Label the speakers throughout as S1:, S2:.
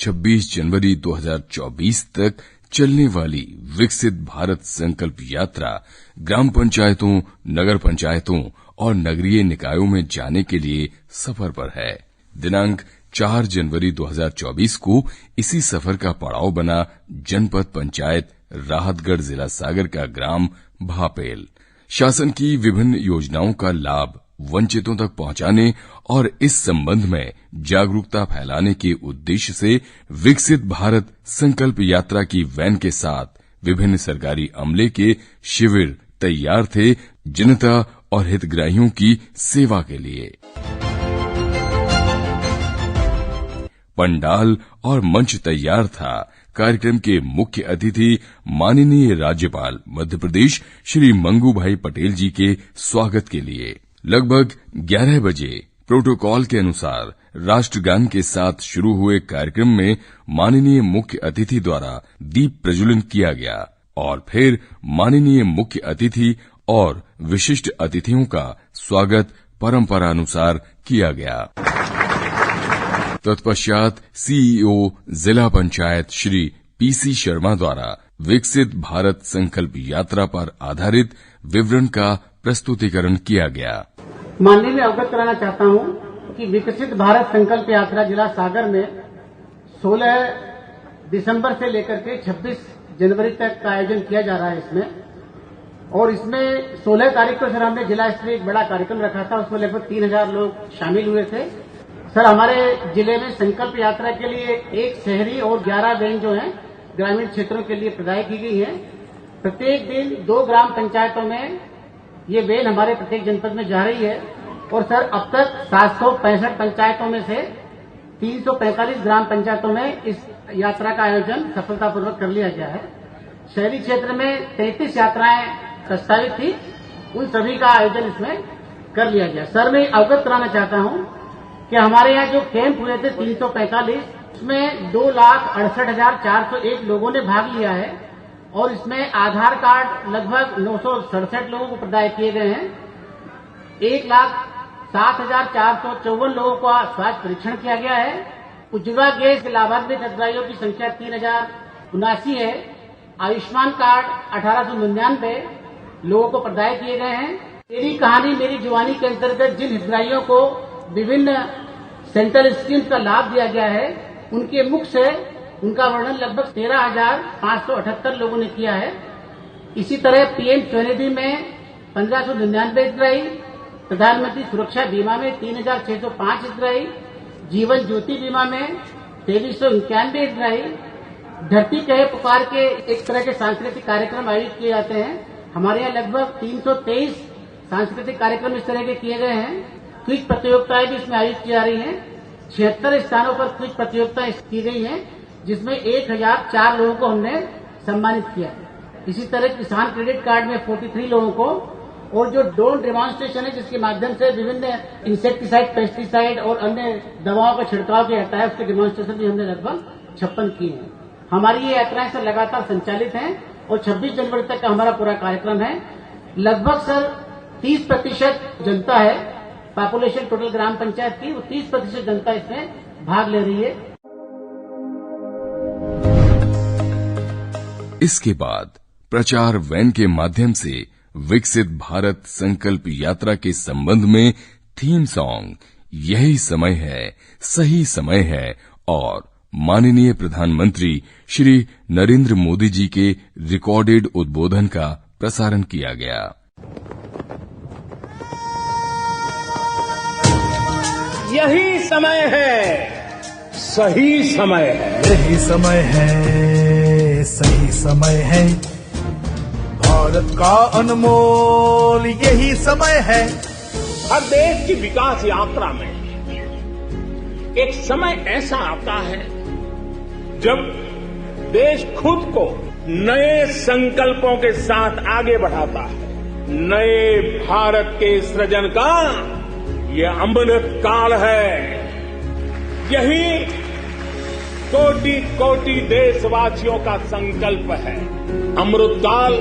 S1: 26 जनवरी 2024 तक चलने वाली विकसित भारत संकल्प यात्रा ग्राम पंचायतों, नगर पंचायतों और नगरीय निकायों में जाने के लिए सफर पर है। दिनांक 4 जनवरी 2024 को इसी सफर का पड़ाव बना जनपद पंचायत राहतगढ़, जिला सागर का ग्राम भापेल। शासन की विभिन्न योजनाओं का लाभ वंचितों तक पहुंचाने और इस संबंध में जागरूकता फैलाने के उद्देश्य से विकसित भारत संकल्प यात्रा की वैन के साथ विभिन्न सरकारी अमले के शिविर तैयार थे जनता और हितग्राहियों की सेवा के लिए। पंडाल और मंच तैयार था। कार्यक्रम के मुख्य अतिथि माननीय राज्यपाल मध्य प्रदेश श्री मंगू भाई पटेल जी के स्वागत के लिए लगभग 11 बजे प्रोटोकॉल के अनुसार राष्ट्रगान के साथ शुरू हुए कार्यक्रम में माननीय मुख्य अतिथि द्वारा दीप प्रज्वलन किया गया और फिर माननीय मुख्य अतिथि और विशिष्ट अतिथियों का स्वागत परंपरानुसार किया गया। तत्पश्चात सीईओ जिला पंचायत श्री पीसी शर्मा द्वारा विकसित भारत संकल्प यात्रा पर आधारित विवरण का प्रस्तुतिकरण किया गया।
S2: माननीय में अवगत कराना चाहता हूं कि विकसित भारत संकल्प यात्रा जिला सागर में 16 दिसंबर से लेकर के 26 जनवरी तक का आयोजन किया जा रहा है इसमें। और इसमें 16 तारीख को सर हमने जिला स्तरीय एक बड़ा कार्यक्रम रखा था, उसमें लगभग 3000 लोग शामिल हुए थे। सर हमारे जिले में संकल्प यात्रा के लिए एक शहरी और 11 वैन जो है ग्रामीण क्षेत्रों के लिए प्रदाय की गई है। प्रत्येक दिन 2 ग्राम पंचायतों में ये वैन हमारे प्रत्येक जनपद में जा रही है। और सर अब तक 765 पंचायतों में से 345 ग्राम पंचायतों में इस यात्रा का आयोजन सफलतापूर्वक कर लिया गया है। शहरी क्षेत्र में 33 यात्राएं प्रस्तावित थी, उन सभी का आयोजन इसमें कर लिया गया। सर मैं अवगत कराना चाहता हूं कि हमारे यहाँ जो कैंप हुए थे 345, उसमें 2,68,401 लोगों ने भाग लिया है और इसमें आधार कार्ड लगभग 967 लोगों को प्रदाय किए गए हैं। 1,07,454 लोगों का स्वास्थ्य परीक्षण किया गया है। उज्ज्वला गैस के लाभान्वित हितग्राहियों की संख्या 3,079 है। आयुष्मान कार्ड 1,899 लोगों को प्रदाय किए गए हैं। मेरी कहानी मेरी जवानी के अंतर्गत जिन हितग्राहियों को विभिन्न सेंट्रल स्कीम्स का लाभ दिया गया है, उनके मुख से उनका वर्णन लगभग 13,578 लोगों ने किया है। इसी तरह पीएम स्वनिधि में 1599 हितग्राही, प्रधानमंत्री सुरक्षा बीमा में 3,605 हितग्राही, जीवन ज्योति बीमा में 2391 हितग्राही, धरती कहे पुकार के एक तरह के सांस्कृतिक कार्यक्रम आयोजित किए जाते हैं। हमारे यहाँ लगभग 323 सांस्कृतिक कार्यक्रम इस तरह के किए गए हैं। क्विज प्रतियोगिताएं भी इसमें आयोजित की जा रही हैं। 76 स्थानों पर क्विज प्रतियोगिताएं की गई हैं, जिसमें 1004 लोगों को हमने सम्मानित किया। इसी तरह किसान क्रेडिट कार्ड में 43 लोगों को, और जो ड्रोन डेमोन्स्ट्रेशन है जिसके माध्यम से विभिन्न इंसेक्टिसाइड, पेस्टिसाइड और अन्य दवाओं का छिड़काव किया जाता है, उसके डेमोन्स्ट्रेशन भी हमने लगभग 56 किए हैं। हमारी ये यात्राएं सर लगातार संचालित हैं और 26 जनवरी तक का हमारा पूरा कार्यक्रम है। लगभग सर 30% जनता है, पॉपुलेशन टोटल ग्राम पंचायत की, वो 30% जनता इसमें भाग ले रही है।
S1: इसके बाद प्रचार वैन के माध्यम से विकसित भारत संकल्प यात्रा के संबंध में थीम सॉन्ग यही समय है, सही समय है और माननीय प्रधानमंत्री श्री नरेंद्र मोदी जी के रिकॉर्डेड उद्बोधन का प्रसारण किया गया।
S3: यही समय है, सही समय है,
S4: यही समय है, सही समय है, भारत का अनमोल यही समय है।
S3: हर देश की विकास यात्रा में एक समय ऐसा आता है जब देश खुद को नए संकल्पों के साथ आगे बढ़ाता है। नए भारत के सृजन का ये अमृत काल है। यही कोटि कोटि देशवासियों का संकल्प है। अमृत काल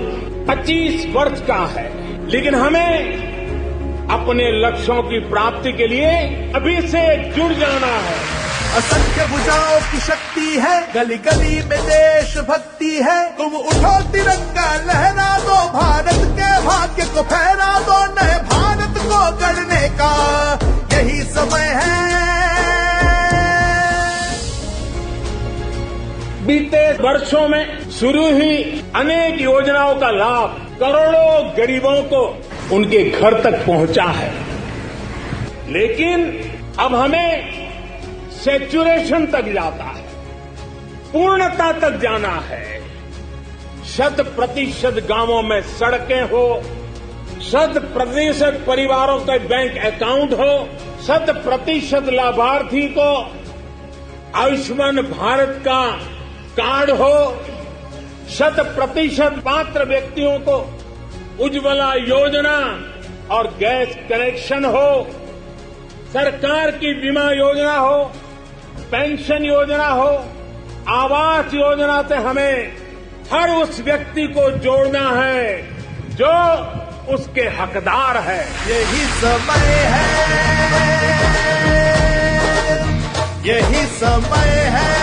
S3: 25 वर्ष का है, लेकिन हमें अपने लक्ष्यों की प्राप्ति के लिए अभी से जुड़ जाना है।
S4: असंख्य भुजाओं की शक्ति है, गली गली में देश भक्ति है। तुम उठो तिरंगा लहरा दो, भारत के भाग्य को फहरा दो, नए भारत को गढ़ने का यही समय है।
S3: बीते वर्षों में शुरू हुई अनेक योजनाओं का लाभ करोड़ों गरीबों को उनके घर तक पहुंचा है, लेकिन अब हमें सैचुरेशन तक जाता है, पूर्णता तक जाना है। 100% गांवों में सड़कें हो, 100% परिवारों के बैंक अकाउंट हो, 100% लाभार्थी को आयुष्मान भारत का कार्ड हो, 100% पात्र व्यक्तियों को उज्ज्वला योजना और गैस कनेक्शन हो, सरकार की बीमा योजना हो, पेंशन योजना हो, आवास योजना से हमें हर उस व्यक्ति को जोड़ना है जो उसके हकदार है।
S4: यही समय है, यही समय है।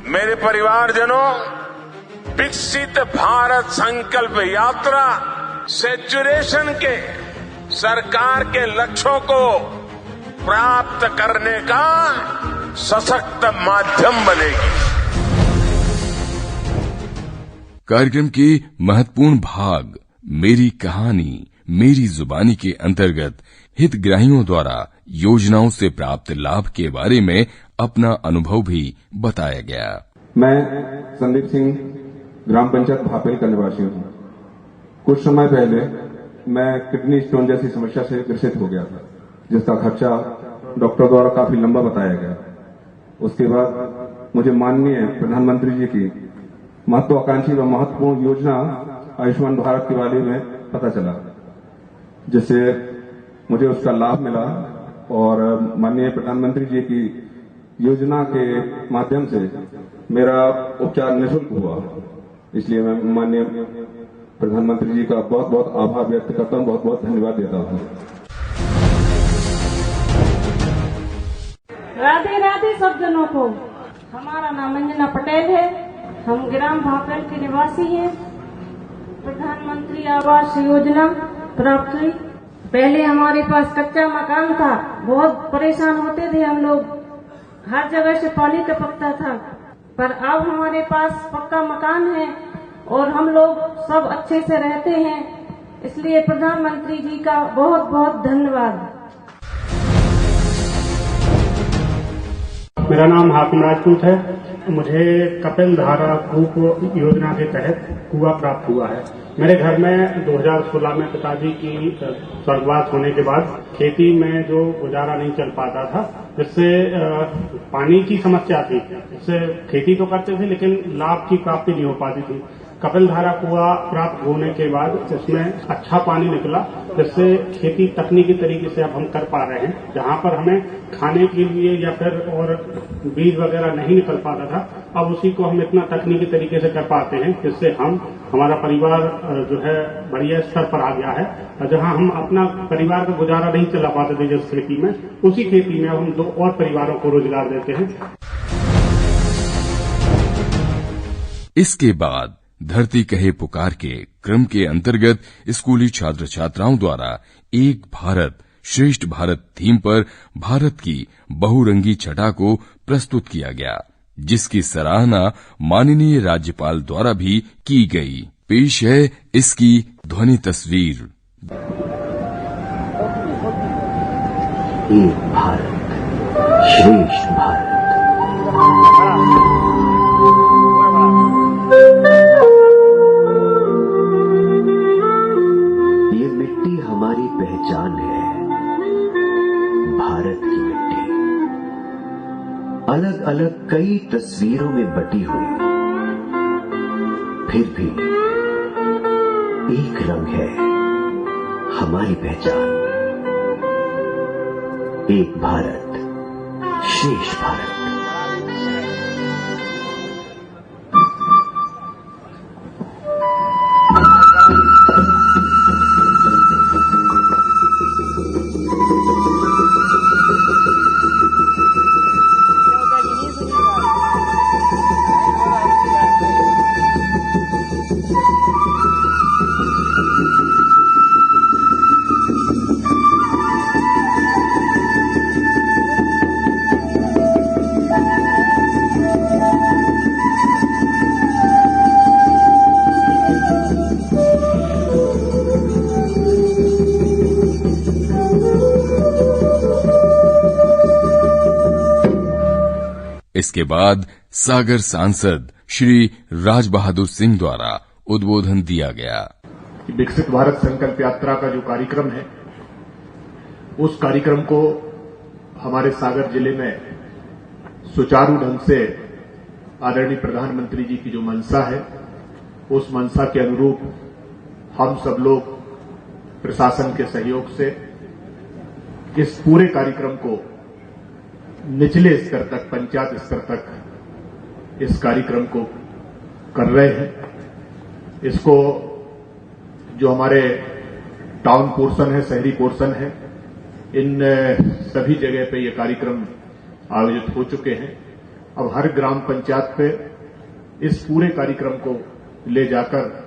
S3: मेरे परिवारजनों, विकसित भारत संकल्प यात्रा सैचुरेशन के सरकार के लक्ष्यों को प्राप्त करने का सशक्त माध्यम बनेगी।
S1: कार्यक्रम के महत्वपूर्ण भाग मेरी कहानी मेरी जुबानी के अंतर्गत हितग्राहियों द्वारा योजनाओं से प्राप्त लाभ के बारे में अपना अनुभव भी बताया गया।
S5: मैं संदीप सिंह ग्राम पंचायत भापेल का निवासी हूँ। कुछ समय पहले मैं किडनी स्टोन जैसी समस्या से ग्रसित हो गया था, जिसका खर्चा डॉक्टर द्वारा काफी लंबा बताया गया। उसके बाद मुझे माननीय प्रधानमंत्री जी की महत्वाकांक्षी व महत्वपूर्ण योजना आयुष्मान भारत के बारे में पता चला, जिससे मुझे उसका लाभ मिला और माननीय प्रधानमंत्री जी की योजना के माध्यम से मेरा उपचार निःशुल्क हुआ। इसलिए मैं माननीय प्रधानमंत्री जी का बहुत बहुत आभार व्यक्त करता हूँ, बहुत बहुत धन्यवाद देता हूँ।
S6: राधे राधे सब जनों को। हमारा नाम अंजना पटेल है, हम ग्राम भापेल के निवासी हैं। प्रधानमंत्री आवास योजना प्राप्त हुई। पहले हमारे पास कच्चा मकान था, बहुत परेशान होते थे हम लोग, हर जगह से पानी टपकता था, पर अब हमारे पास पक्का मकान है और हम लोग सब अच्छे से रहते हैं। इसलिए प्रधानमंत्री जी का बहुत बहुत धन्यवाद।
S7: मेरा नाम हाकिम राजपूत है। मुझे कपिल धारा कूप योजना के तहत कुआं प्राप्त हुआ है। मेरे घर में 2016 में पिताजी की स्वर्गवास होने के बाद खेती में जो गुजारा नहीं चल पाता था, जिससे पानी की समस्या थी, इससे खेती तो करते थे लेकिन लाभ की प्राप्ति नहीं हो पाती थी। कपिल धारा कुआं प्राप्त होने के बाद उसमें अच्छा पानी निकला, जिससे खेती तकनीकी तरीके से अब हम कर पा रहे हैं। जहां पर हमें खाने के लिए या फिर और बीज वगैरह नहीं निकल पाता था, अब उसी को हम इतना तकनीकी तरीके से कर पाते हैं, जिससे हमारा परिवार जो है बढ़िया स्तर पर आ गया है। और जहां हम अपना परिवार का गुजारा नहीं चला पाते थे जिस खेती में, उसी खेती में हम 2 और परिवारों को रोजगार देते हैं।
S1: इसके बाद धरती कहे पुकार के क्रम के अंतर्गत स्कूली छात्र छात्राओं द्वारा एक भारत श्रेष्ठ भारत थीम पर भारत की बहुरंगी छटा को प्रस्तुत किया गया, जिसकी सराहना माननीय राज्यपाल द्वारा भी की गई। पेश है इसकी ध्वनि तस्वीर।
S8: एक भारत श्रेष्ठ भारत। ये मिट्टी हमारी पहचान है, भारत की मिट्टी अलग अलग कई तस्वीरों में बटी हुई, फिर भी एक रंग है हमारी पहचान। एक भारत श्रेष्ठ भारत।
S1: इसके बाद सागर सांसद श्री राज बहादुर सिंह द्वारा उद्बोधन दिया गया।
S9: विकसित भारत संकल्प यात्रा का जो कार्यक्रम है, उस कार्यक्रम को हमारे सागर जिले में सुचारू ढंग से आदरणीय प्रधानमंत्री जी की जो मंशा है, उस मंशा के अनुरूप हम सब लोग प्रशासन के सहयोग से इस पूरे कार्यक्रम को निचले स्तर तक, पंचायत स्तर तक इस कार्यक्रम को कर रहे हैं। इसको जो हमारे टाउन पोर्शन है, शहरी पोर्शन है, इन सभी जगह पे ये कार्यक्रम आयोजित हो चुके हैं। अब हर ग्राम पंचायत पे इस पूरे कार्यक्रम को ले जाकर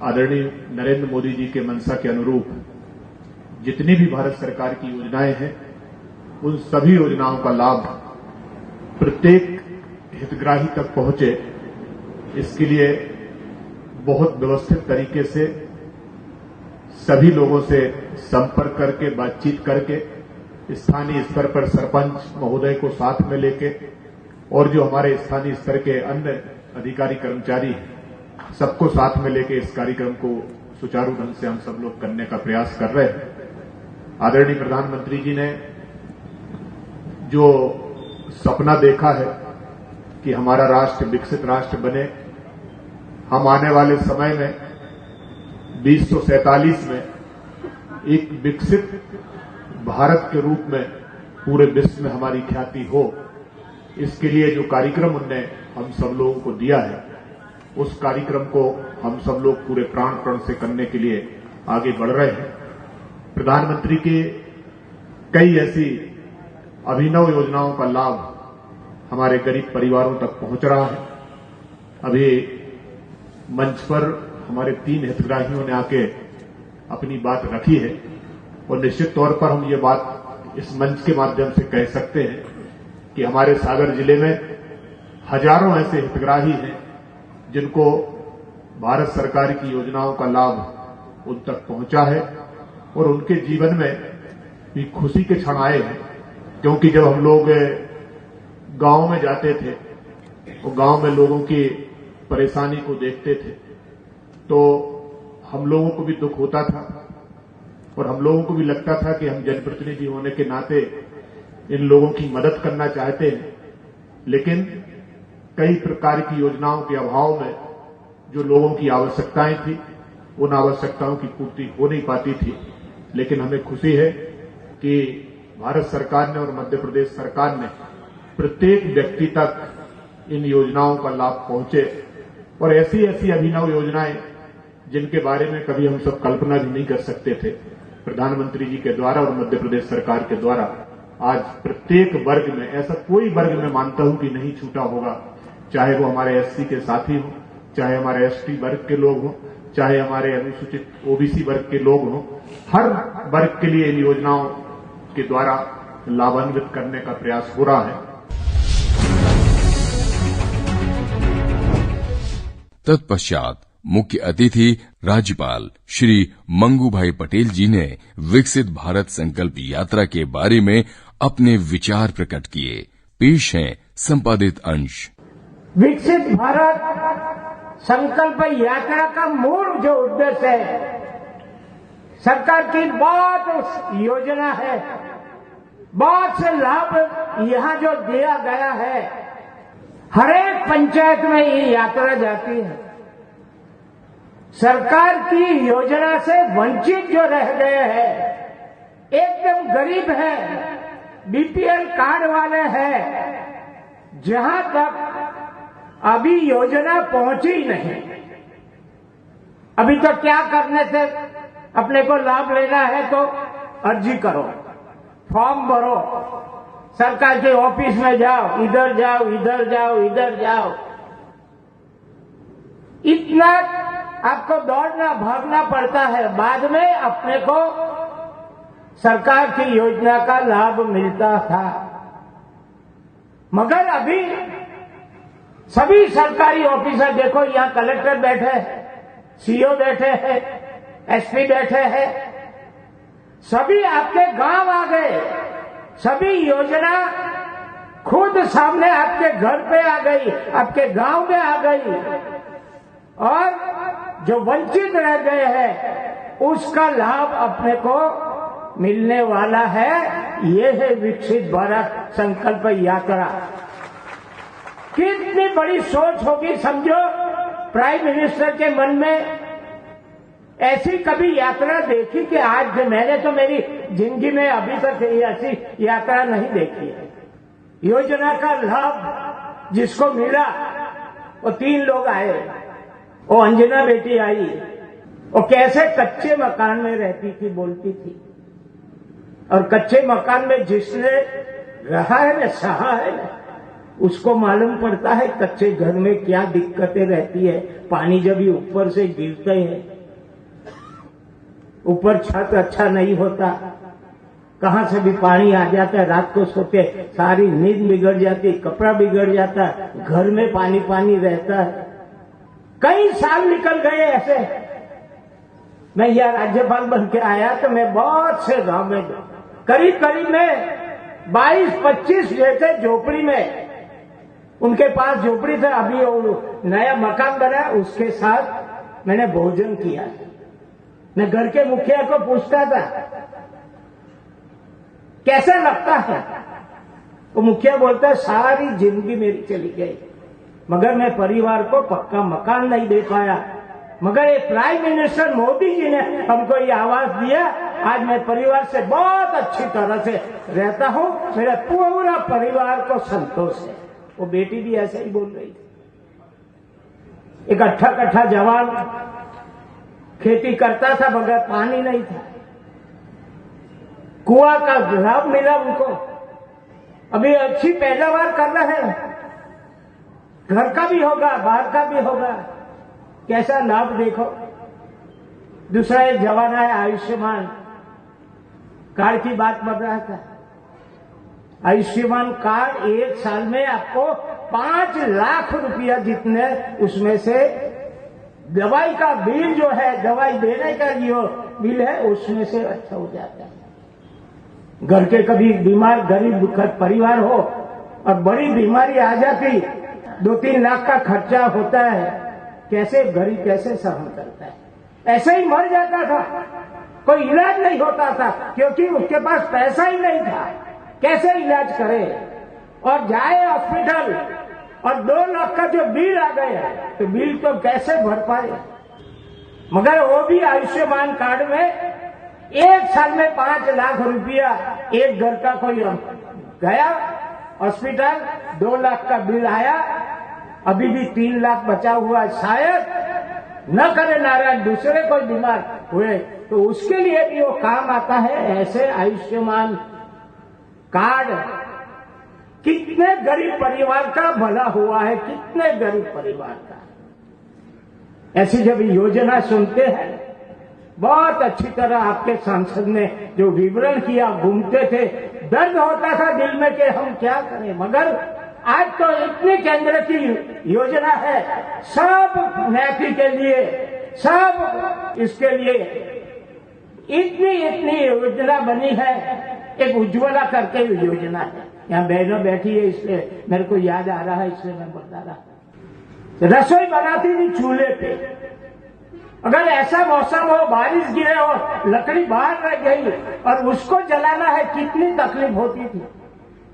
S9: आदरणीय नरेंद्र मोदी जी के मंशा के अनुरूप जितनी भी भारत सरकार की योजनाएं हैं, उन सभी योजनाओं का लाभ प्रत्येक हितग्राही तक पहुंचे, इसके लिए बहुत व्यवस्थित तरीके से सभी लोगों से संपर्क करके, बातचीत करके, स्थानीय स्तर पर सरपंच महोदय को साथ में लेके और जो हमारे स्थानीय स्तर के अन्य अधिकारी कर्मचारी सबको साथ में लेके इस कार्यक्रम को सुचारू ढंग से हम सब लोग करने का प्रयास कर रहे हैं। आदरणीय प्रधानमंत्री जी ने जो सपना देखा है कि हमारा राष्ट्र विकसित राष्ट्र बने, हम आने वाले समय में 2047 में एक विकसित भारत के रूप में पूरे विश्व में हमारी ख्याति हो, इसके लिए जो कार्यक्रम उनने हम सब लोगों को दिया है, उस कार्यक्रम को हम सब लोग पूरे प्राण से करने के लिए आगे बढ़ रहे हैं। प्रधानमंत्री के कई ऐसी अभिनव योजनाओं का लाभ हमारे गरीब परिवारों तक पहुंच रहा है। अभी मंच पर हमारे 3 हितग्राहियों ने आके अपनी बात रखी है और निश्चित तौर पर हम ये बात इस मंच के माध्यम से कह सकते हैं कि हमारे सागर जिले में हजारों ऐसे हितग्राही हैं जिनको भारत सरकार की योजनाओं का लाभ उन तक पहुंचा है और उनके जीवन में भी खुशी के क्षण आए हैं। क्योंकि जब हम लोग गांव में जाते थे तो गांव में लोगों की परेशानी को देखते थे तो हम लोगों को भी दुख होता था और हम लोगों को भी लगता था कि हम जनप्रतिनिधि होने के नाते इन लोगों की मदद करना चाहते हैं, लेकिन कई प्रकार की योजनाओं के अभाव में जो लोगों की आवश्यकताएं थी, उन आवश्यकताओं की पूर्ति हो नहीं पाती थी। लेकिन हमें खुशी है कि भारत सरकार ने और मध्य प्रदेश सरकार ने प्रत्येक व्यक्ति तक इन योजनाओं का लाभ पहुंचे और ऐसी ऐसी अभिनव योजनाएं जिनके बारे में कभी हम सब कल्पना भी नहीं कर सकते थे, प्रधानमंत्री जी के द्वारा और मध्य प्रदेश सरकार के द्वारा आज प्रत्येक वर्ग में, ऐसा कोई वर्ग में मानता हूं कि नहीं छूटा होगा, चाहे वो हमारे एससी के साथी हों, चाहे हमारे एसटी वर्ग के लोग हों, चाहे हमारे अनुसूचित ओबीसी वर्ग के लोग हों, हर वर्ग के लिए इन योजनाओं के द्वारा लाभान्वित करने का प्रयास हो रहा है।
S1: तत्पश्चात मुख्य अतिथि राज्यपाल श्री मंगू भाई पटेल जी ने विकसित भारत संकल्प यात्रा के बारे में अपने विचार प्रकट किए। पेश है संपादित अंश।
S2: विकसित भारत संकल्प यात्रा का मूल जो उद्देश्य है, सरकार की बहुत योजना है, बहुत से लाभ यहाँ जो दिया गया है, हर एक पंचायत में ये यात्रा जाती है। सरकार की योजना से वंचित जो रह गए हैं, एकदम गरीब है, बीपीएल कार्ड वाले हैं, जहां तक अभी योजना पहुंची नहीं। अभी तो क्या करने से अपने को लाभ लेना है तो अर्जी करो, फॉर्म भरो, सरकार के ऑफिस में जाओ, इधर जाओ, इधर जाओ, इधर जाओ, इतना आपको दौड़ना भागना पड़ता है। बाद में अपने को सरकार की योजना का लाभ मिलता था। मगर अभी सभी सरकारी ऑफिसर देखो, यहां कलेक्टर बैठे हैं, सीओ बैठे हैं, एसपी बैठे हैं, सभी आपके गांव आ गए, सभी योजना
S10: खुद सामने आपके घर पे आ गई, आपके गांव में आ गई, और जो वंचित रह गए हैं उसका लाभ अपने को मिलने वाला है। ये है विकसित भारत संकल्प यात्रा। कितनी बड़ी सोच होगी समझो प्राइम मिनिस्टर के मन में। ऐसी कभी यात्रा देखी कि आज मैंने तो मेरी जिंदगी में अभी तक ऐसी यात्रा नहीं देखी है। योजना का लाभ जिसको मिला वो 3 लोग आए। वो अंजना बेटी आई, वो कैसे कच्चे मकान में रहती थी, बोलती थी, और कच्चे मकान में जिसने रहा है ना, सहा है ना, उसको मालूम पड़ता है कच्चे घर में क्या दिक्कतें रहती है। पानी जब भी ऊपर से गिरते हैं, ऊपर छत अच्छा नहीं होता, कहां से भी पानी आ जाता है, रात को सोते सारी नींद बिगड़ जाती, कपड़ा बिगड़ जाता है, घर में पानी पानी रहता है। कई साल निकल गए ऐसे। मैं यह राज्यपाल बन के आया तो मैं बहुत से गांव में करीब करीब में 22-25 जैसे झोपड़ी में, उनके पास झोपड़ी था, अभी वो नया मकान बना, उसके साथ मैंने भोजन किया। मैं घर के मुखिया को पूछता था कैसा लगता है, वो मुखिया बोलता है सारी जिंदगी मेरी चली गई मगर मैं परिवार को पक्का मकान नहीं दे पाया, मगर ये प्राइम मिनिस्टर मोदी जी ने हमको ये आवाज दिया, आज मैं परिवार से बहुत अच्छी तरह से रहता हूं, मेरा पूरा परिवार को संतोष है। वो बेटी भी ऐसे ही बोल रही थी। एक अट्ठा जवान खेती करता था मगर पानी नहीं था, कुआं का लाभ मिला उनको, अभी अच्छी पैदावार कर रहे हैं, घर का भी होगा बाहर का भी होगा, कैसा लाभ देखो। दूसरा एक जवान है आयुष्मान कार्ड की बात कर रहा था। आयुष्मान कार्ड 1 साल में आपको 5 लाख रुपया जितने उसमें से दवाई का बिल जो है, दवाई देने का जो बिल है उसमें से अच्छा हो जाता है। घर के कभी बीमार गरीब परिवार हो और बड़ी बीमारी आ जाती, 2-3 लाख का खर्चा होता है, कैसे गरीब कैसे सहन करता है। ऐसे ही मर जाता था, कोई इलाज नहीं होता था क्योंकि उसके पास पैसा ही नहीं था, कैसे इलाज करे, और जाए हॉस्पिटल और 2 लाख का जो बिल आ गया तो बिल तो कैसे भर पाए। मगर वो भी आयुष्मान कार्ड में 1 साल में 5 लाख रुपया एक घर का कोई गया हॉस्पिटल, 2 लाख का बिल आया, अभी भी 3 लाख बचा हुआ, शायद न करे नारायण दूसरे कोई बीमार हुए तो उसके लिए भी वो काम आता है। ऐसे आयुष्मान कार्ड कितने गरीब परिवार का भला हुआ है, कितने गरीब परिवार का। ऐसी जब योजना सुनते हैं, बहुत अच्छी तरह आपके सांसद ने जो विवरण किया, घूमते थे, दर्द होता था दिल में कि हम क्या करें, मगर आज तो इतनी केंद्र की योजना है, सब न्याय के लिए, सब इसके लिए इतनी योजना बनी है। एक उज्ज्वला करके योजना है, यहाँ बहनों बैठी है इसलिए मेरे को याद आ रहा है, इसलिए मैं बता रहा। रसोई बनाती थी चूल्हे पे, अगर ऐसा मौसम हो, बारिश गिरे हो, लकड़ी बाहर रह गई और उसको जलाना है, कितनी तकलीफ होती थी,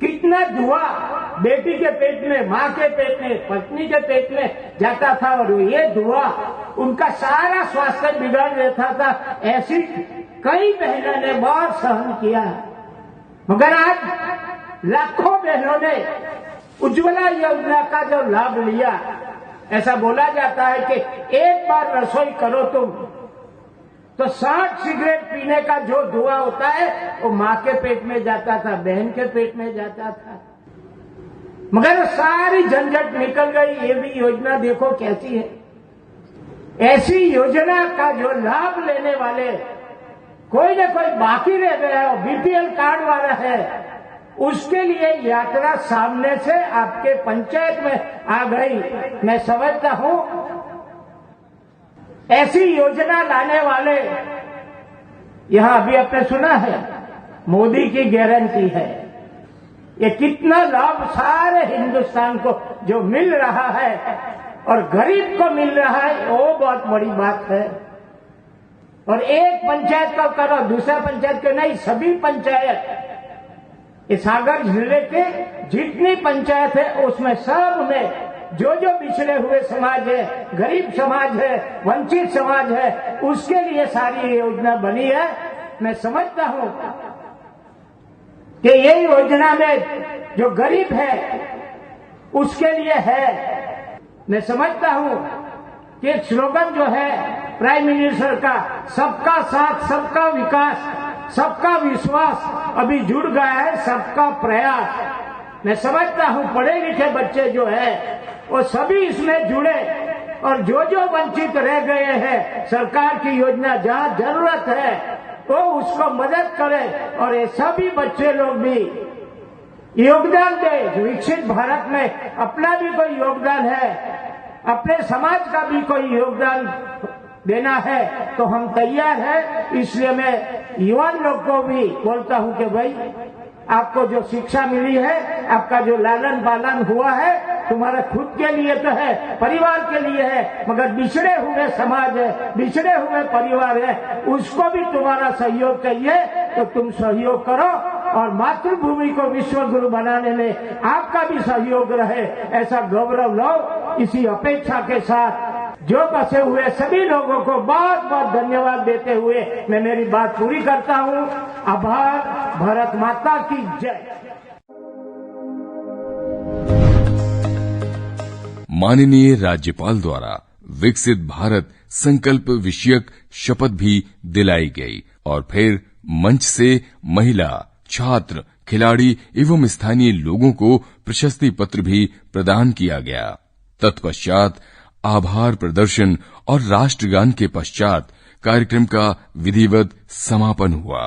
S10: कितना धुआं बेटी के पेट में, माँ के पेट में, पत्नी के पेट में जाता था, और ये धुआं उनका सारा स्वास्थ्य बिगाड़ देता था। ऐसी कई बहनों ने बहुत सहन किया, मगर आज लाखों बहनों ने उज्ज्वला योजना का जो लाभ लिया। ऐसा बोला जाता है कि एक बार रसोई करो तुम तो 60 सिगरेट पीने का जो धुआं होता है वो माँ के पेट में जाता था, बहन के पेट में जाता था, मगर सारी झंझट निकल गई। ये भी योजना देखो कैसी है। ऐसी योजना का जो लाभ लेने वाले कोई न कोई बाकी रह गया हो, बीपीएल कार्ड वाला है, उसके लिए यात्रा सामने से आपके पंचायत में आ गई। मैं समझता हूं ऐसी योजना लाने वाले, यहां अभी आपने सुना है मोदी की गारंटी है, ये कितना लाभ सारे हिंदुस्तान को जो मिल रहा है और गरीब को मिल रहा है, वो बहुत बड़ी बात है। और एक पंचायत का करो, दूसरा पंचायत को नहीं, सभी पंचायत, इस सागर जिले के जितनी पंचायत है उसमें सब में जो जो पिछड़े हुए समाज है, गरीब समाज है, वंचित समाज है, उसके लिए सारी योजना बनी है। मैं समझता हूं कि ये योजना में जो गरीब है उसके लिए है। मैं समझता हूं कि एक स्लोगन जो है प्राइम मिनिस्टर का, सबका साथ सबका विकास सबका विश्वास, अभी जुड़ गया है सबका प्रयास। मैं समझता हूं पढ़े लिखे बच्चे जो है वो सभी इसमें जुड़े और जो जो वंचित रह गए हैं, सरकार की योजना जहां जरूरत है वो उसको मदद करे और ये सभी बच्चे लोग भी योगदान दे। विकसित भारत में अपना भी कोई योगदान है, अपने समाज का भी कोई योगदान देना है तो हम तैयार हैं। इसलिए मैं युवा लोग को भी बोलता हूं कि भाई आपको जो शिक्षा मिली है, आपका जो लालन पालन हुआ है, तुम्हारे खुद के लिए तो है, परिवार के लिए है, मगर बिछड़े हुए समाज है, बिछड़े हुए परिवार है, उसको भी तुम्हारा सहयोग चाहिए तो तुम सहयोग करो और मातृभूमि को विश्व गुरु बनाने में आपका भी सहयोग रहे, ऐसा गौरव लो। इसी अपेक्षा के साथ जो बसे हुए सभी लोगों को बहुत बहुत धन्यवाद देते हुए मैं मेरी बात पूरी करता हूं। आभार। भारत माता की जय।
S1: माननीय राज्यपाल द्वारा विकसित भारत संकल्प विषयक शपथ भी दिलाई गई और फिर मंच से महिला, छात्र, खिलाड़ी एवं स्थानीय लोगों को प्रशस्ति पत्र भी प्रदान किया गया। तत्पश्चात आभार प्रदर्शन और राष्ट्रगान के पश्चात कार्यक्रम का विधिवत समापन हुआ।